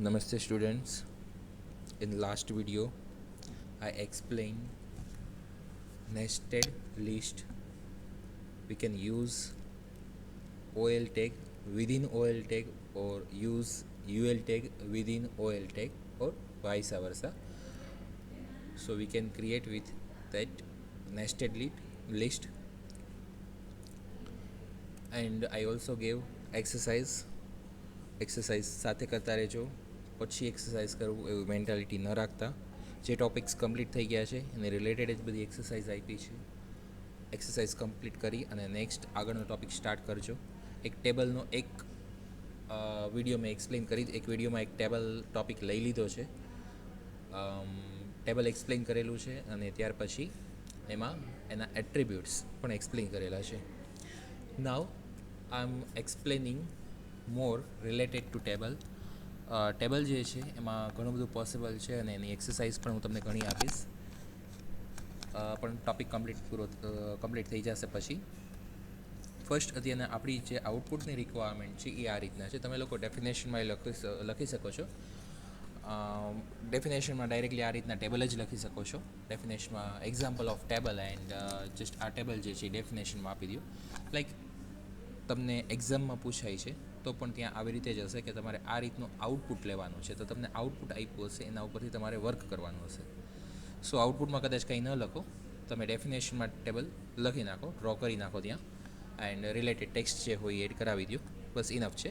Namaste students. In last video I explained nested list. We can use OL tag within OL tag or use UL tag within OL tag or vice versa. So we can create with that nested list, and I also gave exercise સાથે કરતા રહેજો. પછી exercise કરવું એવું mentality ન રાખતા. જે topics complete થઈ ગયા છે એને રિલેટેડ જ બધી એક્સરસાઇઝ આપી છે. એક્સરસાઇઝ કમ્પ્લીટ કરી અને નેક્સ્ટ આગળનો ટોપિક સ્ટાર્ટ કરજો. એક ટેબલનો એક વિડીયો મેં એક્સપ્લેન કરી, એક વિડીયોમાં એક ટેબલ ટોપિક લઈ લીધો છે, ટેબલ એક્સપ્લેન કરેલું છે, અને ત્યાર પછી એમાં એના એટ્રીબ્યુટ્સ પણ એક્સપ્લેન કરેલા છે. નાવ આઈ એમ એક્સપ્લેનિંગ મોર રિલેટેડ ટુ ટેબલ. ટેબલ જે છે એમાં ઘણું બધું પોસિબલ છે અને એની એક્સરસાઇઝ પણ હું તમને ઘણી આપીશ. પણ ટોપિક કમ્પ્લીટ થઈ જશે પછી. ફર્સ્ટ અત્યારના આપણી જે આઉટપુટની રિક્વાયરમેન્ટ છે એ આ રીતના છે. તમે લોકો ડેફિનેશનમાં લખી શકો છો. ડેફિનેશનમાં ડાયરેક્ટલી આ રીતના ટેબલ જ લખી શકો છો. ડેફિનેશનમાં example of table and just આ ટેબલ જે છે એ ડેફિનેશનમાં આપી દો. લાઈક તમને એક્ઝામમાં પૂછાય છે તો પણ ત્યાં આવી રીતે જ હશે કે તમારે આ રીતનું આઉટપુટ લેવાનું છે, તો તમને આઉટપુટ આપ્યું હશે, એના ઉપરથી તમારે વર્ક કરવાનું હશે. સો આઉટપુટમાં કદાચ કંઈ ન લખો, તમે ડેફિનેશનમાં ટેબલ લખી નાખો, ડ્રો કરી નાખો ત્યાં, એન્ડ રિલેટેડ ટેક્સ્ટ જે હોય એડ કરાવી દો, બસ ઇનફ છે.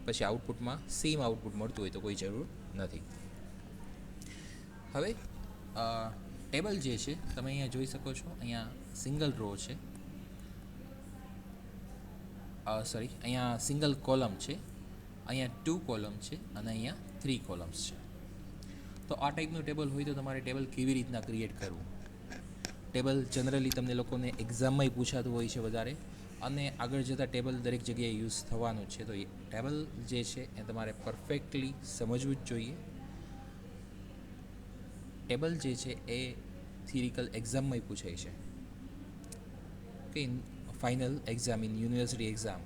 પછી આઉટપુટમાં સેમ આઉટપુટ મળતું હોય તો કોઈ જરૂર નથી. હવે ટેબલ જે છે તમે અહીંયા જોઈ શકો છો, અહીંયા સિંગલ રો છે, અહીંયા સિંગલ કોલમ છે, અહીંયા 2 કોલમ છે અને અહીંયા 3 કોલમ્સ છે. તો આ ટાઈપનું ટેબલ હોય તો તમારે ટેબલ કેવી રીતના ક્રિએટ કરવું? ટેબલ જનરલી તમને લોકોને એક્ઝામમાંય પૂછાતું હોય છે વધારે, અને આગળ જતાં ટેબલ દરેક જગ્યાએ યુઝ થવાનું છે. તો એ ટેબલ જે છે એ તમારે પરફેક્ટલી સમજવું જ જોઈએ. ટેબલ જે છે એ થિયરિકલ એક્ઝામમાંય પૂછાય છે કે final exam in university exam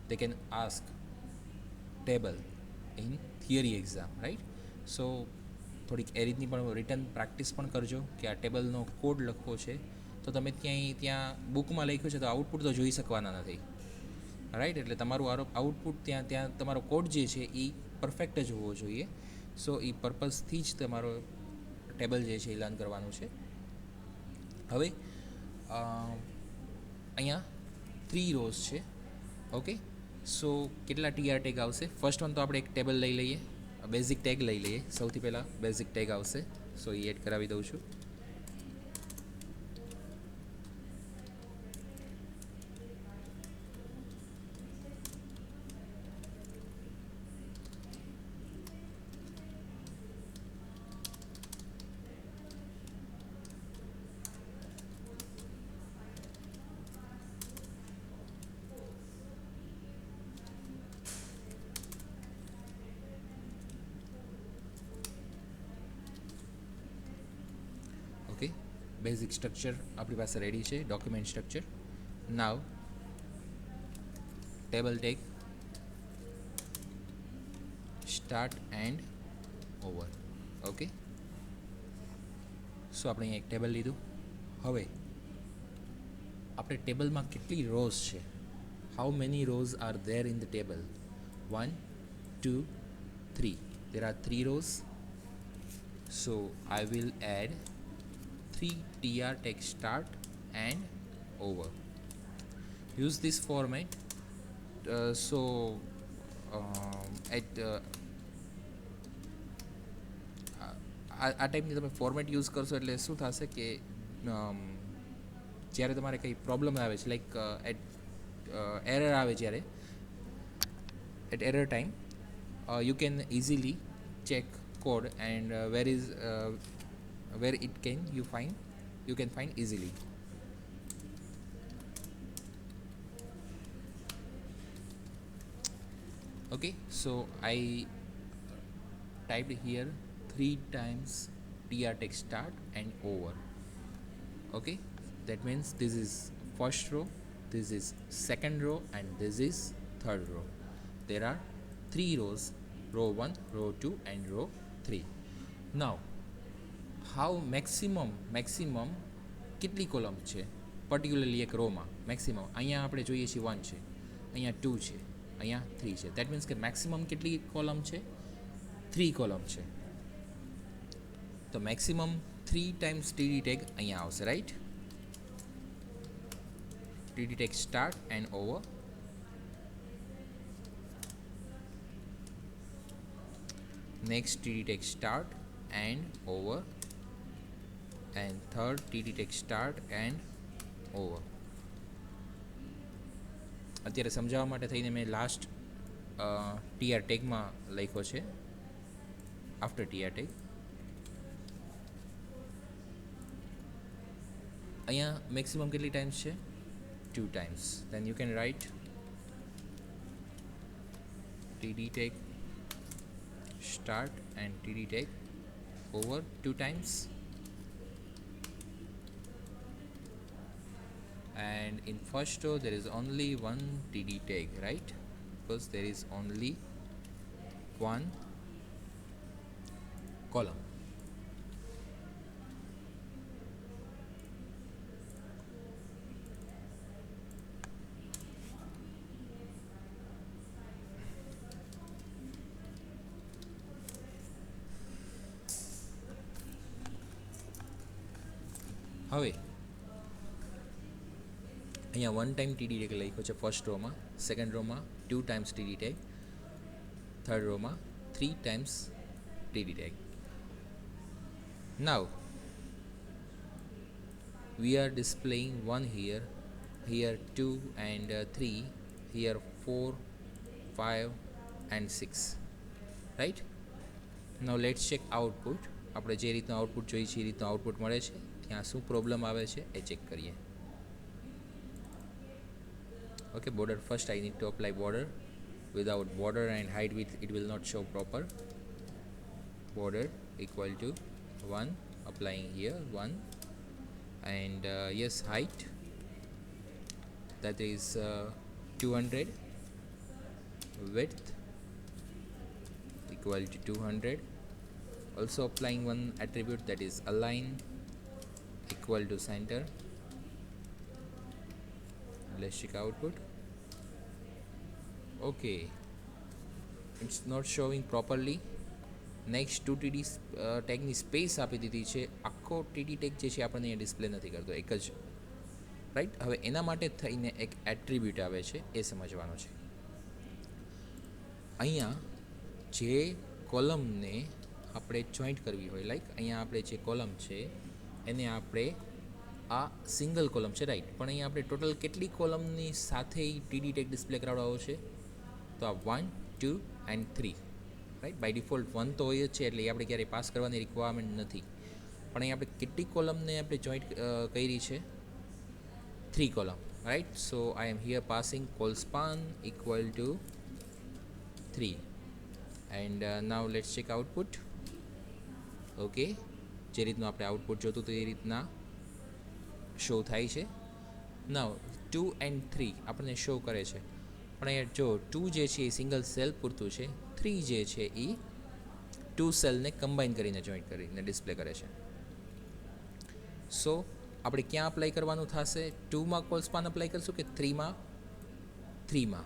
they can ask table in theory exam, right? So થોડીક એ રીતની પણ રિટર્ન પ્રેક્ટિસ પણ કરજો કે આ ટેબલનો કોડ લખવો છે તો તમે ત્યાં બુકમાં લખ્યું છે તો આઉટપુટ તો જોઈ શકવાના નથી, રાઈટ? એટલે તમારું આઉટપુટ ત્યાં તમારો કોડ જે છે એ પરફેક્ટ જ હોવો જોઈએ. સો એ પર્પઝથી જ તમારો ટેબલ જે છે એ લર્ન કરવાનું છે. હવે અહીંયા 3 રોઝ છે. ઓકે, સો કેટલા TR ટેગ આવશે? ફર્સ્ટ વન તો આપણે એક ટેબલ લઈ લઈએ, બેઝિક ટેગ લઈ લઈએ. સૌથી પહેલાં બેઝિક ટેગ આવશે, સો એ એડ કરાવી દઉં છું. ઓકે, બેઝિક સ્ટ્રક્ચર આપણી પાસે રેડી છે, document structure. Now table tag start and over. Okay, so આપણે અહીંયા એક ટેબલ લીધું. હવે આપણે ટેબલમાં કેટલી રોઝ છે, how many rose are there in the table? 1 2 3. there are 3 rows, so I will add 3 TR tag start and over. Use this format. આ ટાઈપની તમે ફોર્મેટ યુઝ કરશો એટલે શું થશે કે જ્યારે તમારે કંઈ પ્રોબ્લેમ આવે છે, લાઈક એરર આવે, જ્યારે at error time you can easily check code and where it can you can find easily. Okay, so I typed here 3 times TR tag start and over. Okay, that means this is first row, this is second row, and this is third row. There are 3 rows row 1, row 2 and row 3. Now how maximum કેટલી column છે particularly એક રોમાં maximum અહીંયા આપણે જોઈએ છીએ 1 છે, અહીંયા 2 છે, અહીંયા 3 છે. દેટ મીન્સ કે મેક્સિમમ કેટલી કોલમ છે? 3 કોલમ છે. તો મેક્સિમમ 3 ટાઈમ્સ ટીડી ટેગ અહીંયા આવશે, right? TD tag start and over. Next TD tag start and over, and third TD tag start and over. અત્યારે સમજાવવા માટે થઈને મેં લાસ્ટ ટીઆર ટેગમાં લખ્યો છે આફ્ટર ટીઆર ટેગ. અહીંયા મેક્સિમમ કેટલી ટાઈમ્સ છે? 2 times. Then you can write TD tag start and TD tag over 2 times, and in first row there is only one TD tag, right? Because there is only one column. હવે અહીંયા 1 time TD tag લખ્યો છે first રોમાં, second રોમાં 2 times TD tag, third રોમાં 3 times TD tag. Now we are displaying 1 here, here 2 and 3, here 4, 5 and 6, right? Now let's check output. આપણે જે રીતનું આઉટપુટ જોઈએ છે એ રીતનું આઉટપુટ મળે છે. ત્યાં શું પ્રોબ્લેમ આવે છે એ ચેક કરીએ. Okay, border first I need to apply border. Without border and height width it will not show proper. Border equal to 1, applying here 1, and yes, height that is 200, width equal to 200. Also applying one attribute, that is align equal to center. Let's check output. Okay, it's not showing properly. Next to TD tag ની space આપી દીધી છે, આખો TD tag જે છે આપણને અહીંયા display નથી કરતો, એક જ, રાઈટ? હવે એના માટે થઈને એક એટ્રીબ્યુટ આવે છે, એ સમજવાનો છે. અહીંયા જે કોલમને આપણે જોઈન્ટ કરવી હોય, લાઈક અહીંયા આપણે જે કોલમ છે એને આપણે આ સિંગલ કોલમ છે, રાઈટ? પણ અહીંયા આપણે ટોટલ કેટલી કોલમની સાથે ટીડી ટેગ ડિસ્પ્લે કરાવડાવો છે? તો આ 1, 2 એન્ડ 3, રાઈટ? બાય ડિફોલ્ટ 1 તો હોય જ છે, એટલે એ આપણે ક્યારેય પાસ કરવાની રિક્વાયરમેન્ટ નથી. પણ અહીંયા આપણે કેટલી કોલમને આપણે જોઈન્ટ કરી છે? 3 column, right? So I am here passing colspan equal to 3, and now let's check output. Okay, જે રીતનું આપણે આઉટપુટ જોતું હતું એ રીતના શો થાય છે. નાવ 2 એન્ડ 3 આપણને શો કરે છે, પણ અહીંયા જો 2 જે છે એ સિંગલ સેલ પૂરતું છે, 3 જે છે એ 2 સેલને કમ્બાઈન કરીને જોઈન્ટ કરીને ડિસ્પ્લે કરે છે. સો આપણે ક્યાં અપ્લાય કરવાનું થશે? 2માં કોલસ્પાન અપ્લાય કરશું કે 3માં? 3માં.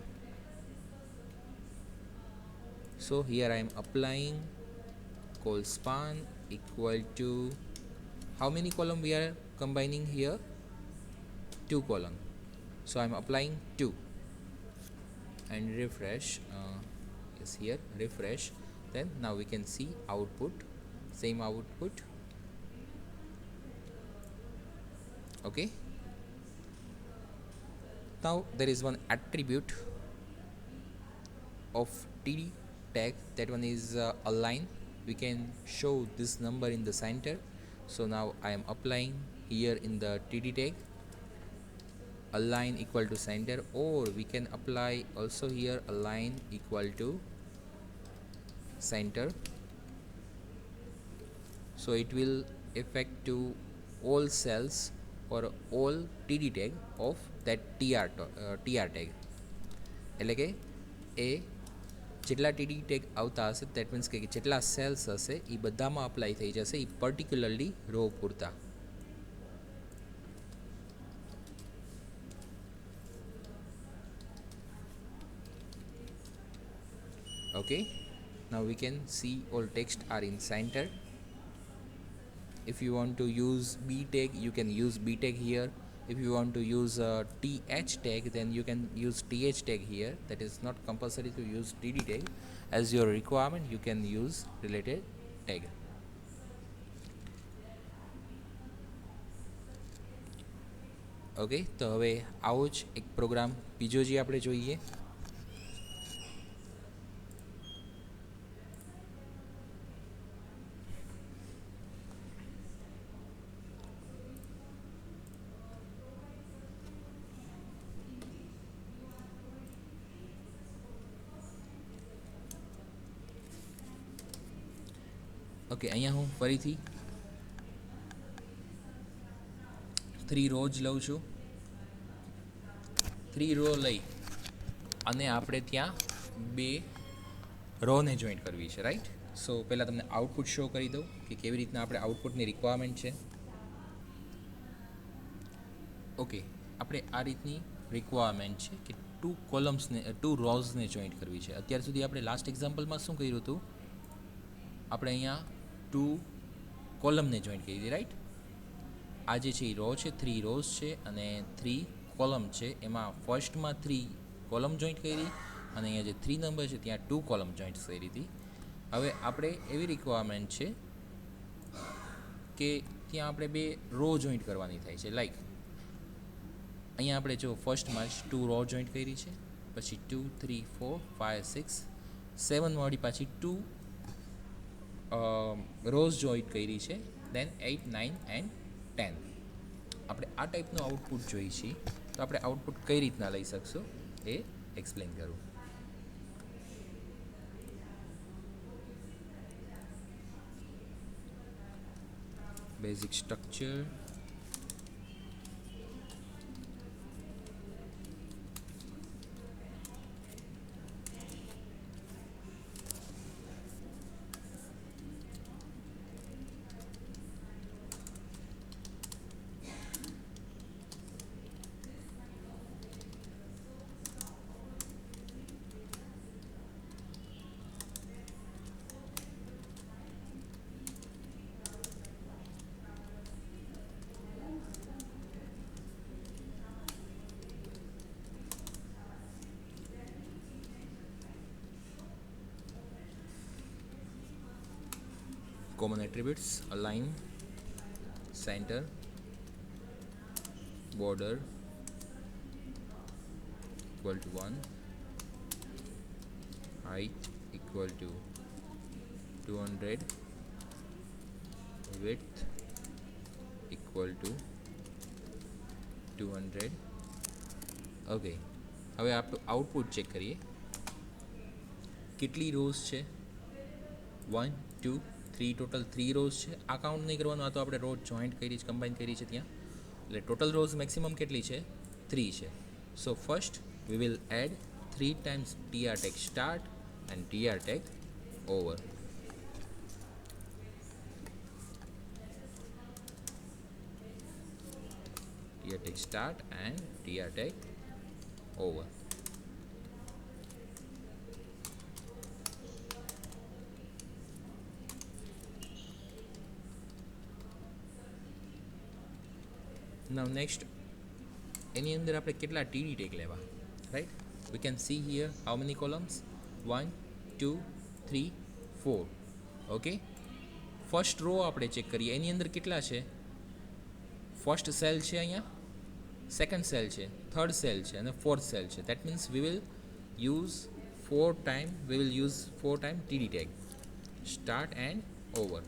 So here I am applying colspan equal to, how many column we are combining here? 2 column. So I am applying 2 and refresh. Yes, here refresh. Then now we can see output, same output. Okay. Now there is one attribute of TD tag, that one is align. We can show this number in the center. So now I am applying here in the TD tag align equal to center, or we can apply also here align equal to center. So it will affect to all cells or all TD tag of that TR tag. એટલે કે A જેટલા TD tag આવતા હશે that means કે જેટલા cells હશે એ બધામાં apply થઈ જશે એ પર્ટિક્યુલરલી રો પૂરતા. Okay, now we can see all text are in center. If you want to use b tag you can use b tag here. If you want to use th tag then you can use th tag here. That is not compulsory to use td tag. As your requirement you can use related tag. Okay, તો હવે આવો જ એક programme બીજો જે આપણે જોઈએ. Okay, અહીંયા હું ફરીથી 3 રોજ લઉં છું. 3 રો લઈ અને આપણે ત્યાં 2 રોને જોઈન્ટ કરવી છે, રાઈટ? સો પહેલાં તમને આઉટપુટ શો કરી દઉં કે કેવી રીતના આપણે આઉટપુટની રિક્વાયરમેન્ટ છે. ઓકે, આપણે આ રીતની રિક્વાયરમેન્ટ છે કે 2 કોલમ્સને 2 રોઝને જોઈન્ટ કરવી છે. અત્યાર સુધી આપણે લાસ્ટ એક્ઝામ્પલમાં શું કર્યું હતું? આપણે અહીંયા 2 કોલમને જોઈન્ટ કરી દીધી, રાઈટ? આ જે છે એ રો છે, 3 રોઝ છે અને 3 કોલમ છે. એમાં ફર્સ્ટમાં 3 કોલમ જોઈન્ટ કરી અને અહીંયા જે 3 નંબર છે ત્યાં 2 કોલમ જોઈન્ટ કરી હતી. હવે આપણે એવી રિક્વાયરમેન્ટ છે કે ત્યાં આપણે 2 રો જોઈન્ટ કરવાની થાય છે. લાઈક અહીંયા આપણે જો ફર્સ્ટમાં જ 2 રો જોઈન્ટ કરી છે, પછી 2 3 4 5 6 7 વાળી પાછી 2 રોઝ જોઈન્ટ કરી છે. દેન 8 9 એન્ડ 10. આપણે આ ટાઈપનું આઉટપુટ જોઈએ છીએ, તો આપણે આઉટપુટ કઈ રીતના લઈ શકશું એ એક્સપ્લેન કરું. Basic structure, common attributes, align, center, border equal to 1, height equal to 200, width equal to 200. Okay, હવે આપણું આઉટપુટ ચેક કરીએ. કેટલી રોઝ છે? 1 2 3, ટોટલ 3 રોઝ છે. આ કાઉન્ટ નહીં કરવાનું, આ તો આપણે રોઝ જોઈન્ટ કરી છે, કમ્બાઈન કરી છે ત્યાં. એટલે ટોટલ રોઝ મેક્સિમમ કેટલી છે? 3 છે. So first we will add 3 times tr tag start and tr tag over. Tr tag start and tr tag over. Now next, એની અંદર આપણે કેટલા ટીડી ટેગ લેવા, right? We can see here how many columns? 1 2 3 4. Okay, first row આપણે check કરીએ. એની અંદર કેટલા છે? ફર્સ્ટ સેલ છે અહીંયા, સેકન્ડ સેલ છે, થર્ડ સેલ છે અને ફોર્થ સેલ છે. That means we will use 4 time TD tag start and over.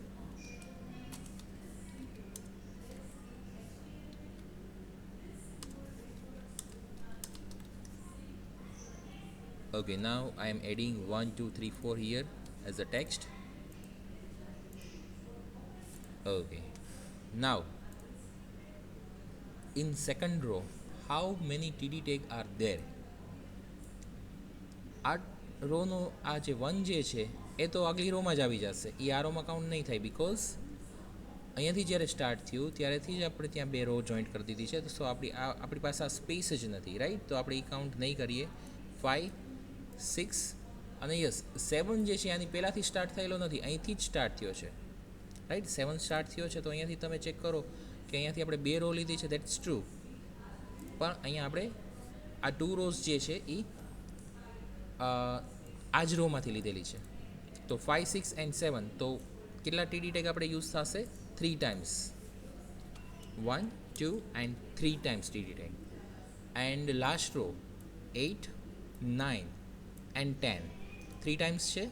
Okay, now I am adding 1 2 3 4 here as a text. Okay, now in second row how many td tag are there? આ રોનો આ જે 1 જે છે એ તો આગલી રોમાં જ આવી જશે, એ આ રોમાં કાઉન્ટ નહીં થાય, બિકોઝ અહીંયાથી જ્યારે સ્ટાર્ટ થયું ત્યારેથી જ આપણે ત્યાં 2 રો જોઈન્ટ કરી દીધી છે, તો આપણી પાસે આ સ્પેસ જ નથી, રાઈટ. તો આપણે એ કાઉન્ટ નહીં કરીએ. 5 6 અને યસ 7 જે છે આની પહેલાંથી સ્ટાર્ટ થયેલો નથી, અહીંથી જ સ્ટાર્ટ થયો છે, રાઈટ. 7 સ્ટાર્ટ થયો છે, તો અહીંયાથી તમે ચેક કરો કે અહીંયાથી આપણે 2 રો લીધી છે, દેટ્સ ટ્રુ. પણ અહીંયા આપણે આ 2 રોઝ જે છે એ આ જ રોમાંથી લીધેલી છે. તો 5 6 એન્ડ 7, તો કેટલા ટીડી ટેગ આપણે યુઝ થશે? 3 times. 1 2 and 3 times TD tag. And last row 8 9 and 10 3 times છે.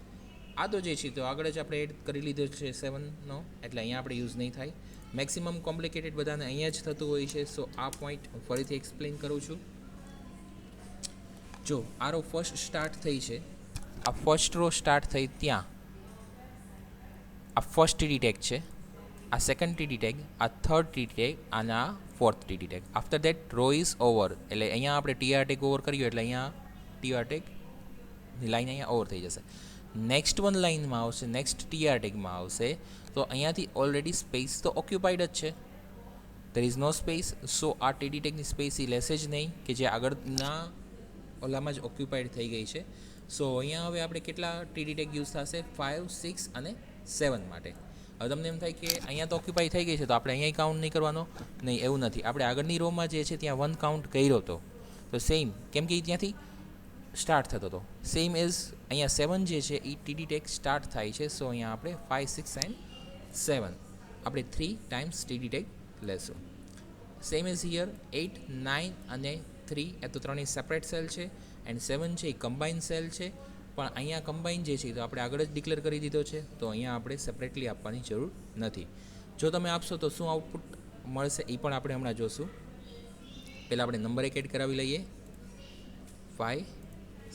આ તો જે છે તો આગળ જ આપણે એડ કરી લીધો છે 7નો, એટલે અહીંયા આપણે યુઝ નહીં થાય. મેક્સિમમ કોમ્પ્લિકેટેડ બધાને અહીંયા જ થતું હોય છે. સો આ પોઈન્ટ હું ફરીથી એક્સપ્લેન કરું છું. જો આ રો ફર્સ્ટ સ્ટાર્ટ થઈ છે, આ ફર્સ્ટ રો સ્ટાર્ટ થઈ ત્યાં આ ફર્સ્ટ ટીડી ટેગ છે, આ સેકન્ડ ટીડી ટેગ, આ થર્ડ ટીડી ટેગ અને આ fourth TD tag. After that row is over, એટલે અહીંયા આપણે ટીઆર ટેગ ઓવર કર્યું એટલે અહીંયા ટીઆર ટેગની લાઈન અહીંયા ઓવર થઈ જશે. નેક્સ્ટ વન લાઈનમાં આવશે, નેક્સ્ટ ટીઆર ટેગમાં આવશે, તો અહીંયાથી ઓલરેડી સ્પેસ તો ઓક્યુપાઈડ જ છે, દેર ઇઝ નો સ્પેસ. સો આ ટીડી ટેગની સ્પેસ એ લેશે જ નહીં કે જે આગળના ઓલામાં જ ઓક્યુપાઈડ થઈ ગઈ છે. સો અહીંયા હવે આપણે કેટલા ટીડી ટેગ યુઝ થશે? 5 6 અને 7 માટે. હવે તમને એમ થાય કે અહીંયા તો ઓક્યુપાઈ થઈ ગઈ છે તો આપણે અહીંયા કાઉન્ટ નહીં કરવાનો, નહીં, એવું નથી. આપણે આગળની રોમાં જે છે ત્યાં 1 કાઉન્ટ કર્યો હતો, તો સેમ, કેમ કે ત્યાંથી સ્ટાર્ટ થતો હતો. સેમ એઝ અહીંયા 7 જે છે એ ટીડી ટેગ સ્ટાર્ટ થાય છે. સો અહીંયા આપણે 5 6 એન્ડ 7 આપણે 3 ટાઈમ્સ ટીડી ટેગ લેશું. સેમ એઝ હિયર 8 9 અને 3, એ તો ત્રણેય સેપરેટ સેલ છે, એન્ડ 7 છે એ કમ્બાઇન સેલ છે. પણ અહીંયા કમ્બાઇન જે છે તો આપણે આગળ જ ડિક્લેર કરી દીધો છે, તો અહીંયા આપણે સેપરેટલી આપવાની જરૂર નથી. જો તમે આપશો તો શું આઉટપુટ મળશે એ પણ આપણે હમણાં જોશું. પહેલાં આપણે નંબર એક એડ કરાવી લઈએ. 5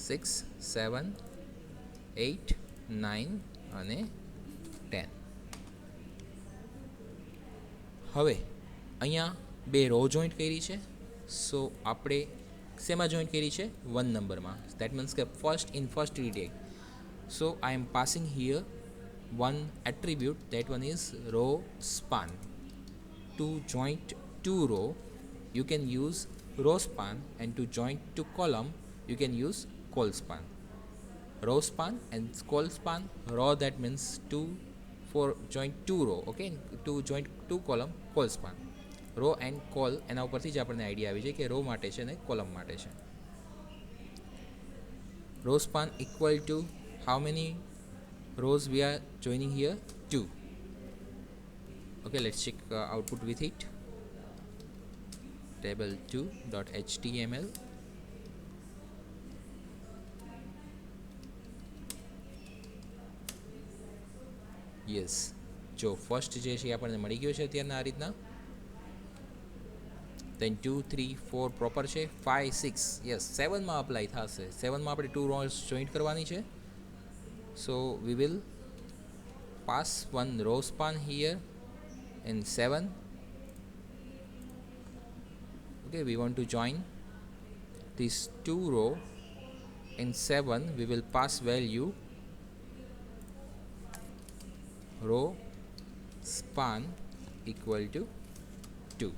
6 7 8 9 અને 10. હવે અહીંયા 2 રો જોઈન્ટ કરી છે, સો આપણે શેમાં જોઈન્ટ કરી છે? 1 નંબરમાં. દેટ મીન્સ કે first TD tag. So I am passing here one attribute, that one is row span. To join 2 row you can use row span, and to join 2 column you can use col span. Row span and col span. Row, that means 2 for join 2 row, okay, to join 2 column, col span. Raw and call, એના ઉપરથી જ આપણને idea આવી જાય કે row માટે છે અને કોલમ માટે છે. Row span equal to how many rows we are joining here? 2. Okay, let's check output with it. table2.html. yes, જો ફર્સ્ટ જે છે આપણને મળી ગયો છે અત્યારના આ રીતના. then 2 3 4 પ્રોપર છે. 5 6 યસ 7માં અપ્લાય થશે. 7માં આપણે 2 રોઝ જોઈન્ટ કરવાની છે. so we will pass one row span here in 7. okay, we want to join these 2 row in 7. we will pass value row span equal to 2.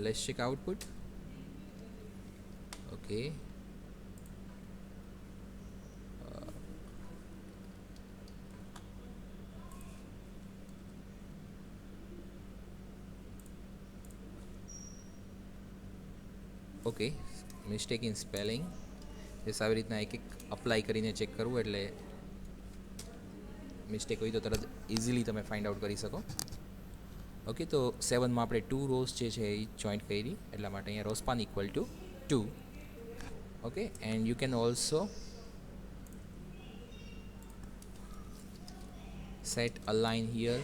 let's check output. okay, okay, mistake in spelling. બસ આવી રીતના એક apply કરીને check કરવું, એટલે mistake હોય તો તરત ઇઝીલી તમે ફાઇન્ડ આઉટ કરી શકો. ઓકે, તો 7માં આપણે 2 રોઝ જે છે એ જોઈન્ટ કરી, એટલા માટે અહીંયા row span equal to 2. Okay, and you can also set a line here.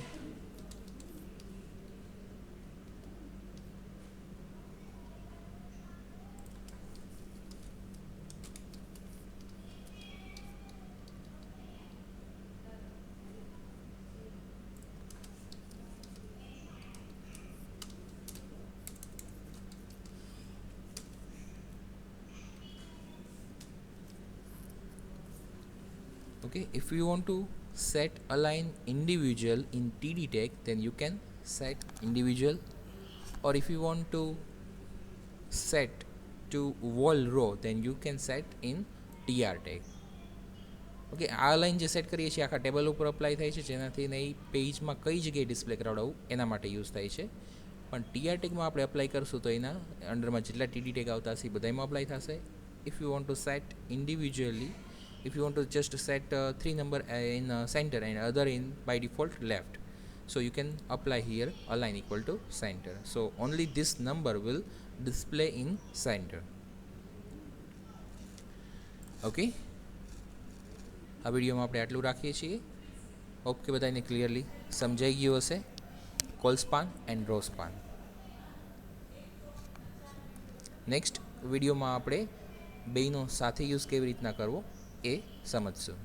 Okay, if you want to set align individual in TD tag, then you can set individual, or if you want to set to wall row, then you can set in TR tag. Okay, આ line જે set કરીએ છીએ આખા table ઉપર apply થાય છે, જેનાથી એ પેજમાં કઈ જગ્યાએ ડિસ્પ્લે કરાવડાવવું એના માટે યુઝ થાય છે. પણ ટીઆર ટેગમાં આપણે અપ્લાય કરશું તો એના અંડરમાં જેટલા ટીડી ટેગ આવતા હશે એ બધામાં અપ્લાય થશે. If you want to set individually, if you want to just set 3 number in center and other in by default left, so you can apply here align equal to center, so only this number will display in center. Okay, આ વિડીયોમાં આપણે આટલું રાખીએ છીએ. Hope કે બધાને clearly સમજાઈ ગયું હશે col span and row span. Next વિડીયોમાં આપણે બેયનો સાથે યુઝ કેવી રીતના કરવો એ સમજશું.